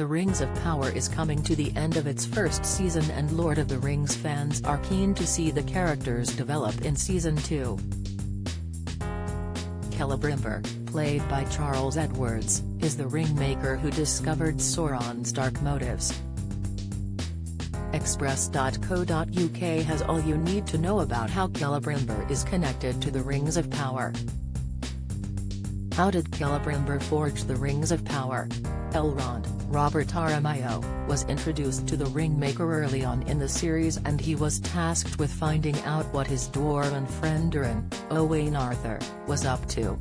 The Rings of Power is coming to the end of its first season and Lord of the Rings fans are keen to see the characters develop in Season 2. Celebrimbor, played by Charles Edwards, is the ringmaker who discovered Sauron's dark motives. Express.co.uk has all you need to know about how Celebrimbor is connected to the Rings of Power. How did Celebrimbor forge the Rings of Power? Elrond, Robert Aramayo, was introduced to the Ringmaker early on in the series and he was tasked with finding out what his dwarven friend Durin, Owain Arthur, was up to.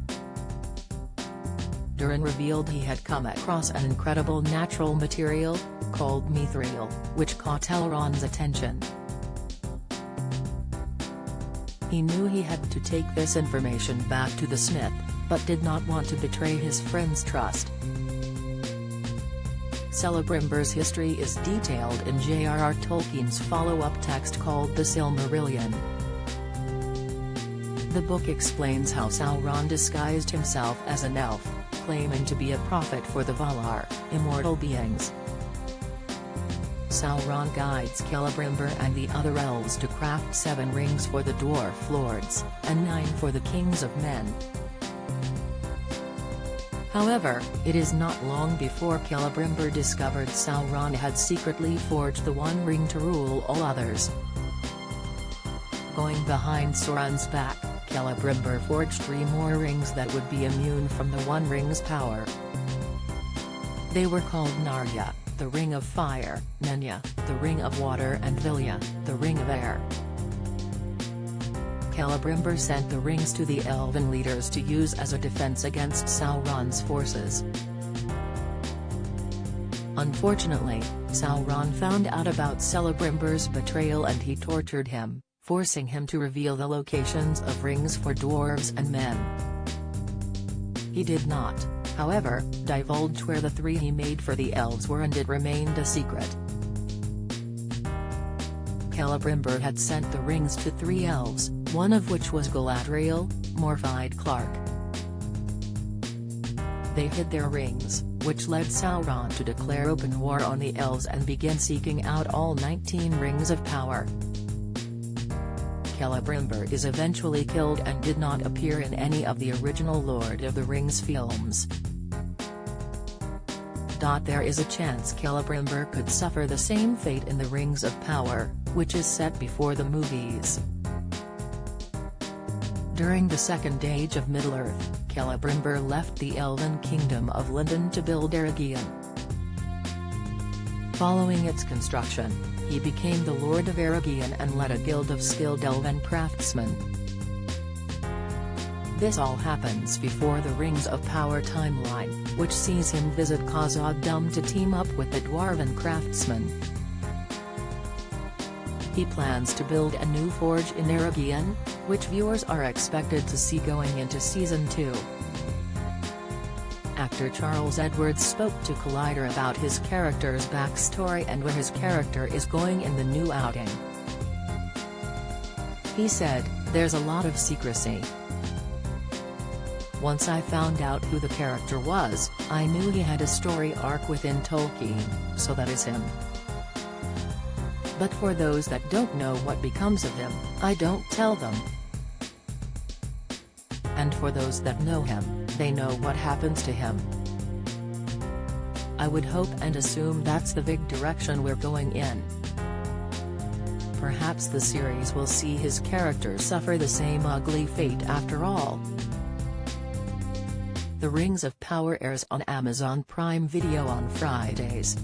Durin revealed he had come across an incredible natural material, called mithril, which caught Elrond's attention. He knew he had to take this information back to the smith, but did not want to betray his friend's trust. Celebrimbor's history is detailed in J.R.R. Tolkien's follow-up text called The Silmarillion. The book explains how Sauron disguised himself as an elf, claiming to be a prophet for the Valar, immortal beings. Sauron guides Celebrimbor and the other elves to craft 7 rings for the dwarf lords, and 9 for the kings of men. However, it is not long before Celebrimbor discovered Sauron had secretly forged the One Ring to rule all others. Going behind Sauron's back, Celebrimbor forged 3 more rings that would be immune from the One Ring's power. They were called Narya, the Ring of Fire, Nenya, the Ring of Water and Vilya, the Ring of Air. Celebrimbor sent the rings to the elven leaders to use as a defense against Sauron's forces. Unfortunately, Sauron found out about Celebrimbor's betrayal and he tortured him, forcing him to reveal the locations of rings for dwarves and men. He did not, however, divulge where the 3 he made for the elves were and it remained a secret. Celebrimbor had sent the rings to 3 elves, one of which was Galadriel, Morfydd Clark. They hid their rings, which led Sauron to declare open war on the elves and begin seeking out all 19 rings of power. Celebrimbor is eventually killed and did not appear in any of the original Lord of the Rings films. There is a chance Celebrimbor could suffer the same fate in the Rings of Power, which is set before the movies. During the Second Age of Middle-earth, Celebrimbor left the elven kingdom of Lindon to build Eregion. Following its construction, he became the Lord of Eregion and led a guild of skilled elven craftsmen. This all happens before the Rings of Power timeline, which sees him visit Khazad-dûm to team up with the dwarven craftsmen. He plans to build a new forge in Eregion, which viewers are expected to see going into Season 2. Actor Charles Edwards spoke to Collider about his character's backstory and where his character is going in the new outing. He said, "There's a lot of secrecy. Once I found out who the character was, I knew he had a story arc within Tolkien, so that is him. But for those that don't know what becomes of him, I don't tell them. And for those that know him, they know what happens to him. I would hope and assume that's the big direction we're going in. Perhaps the series will see his character suffer the same ugly fate after all." The Rings of Power airs on Amazon Prime Video on Fridays.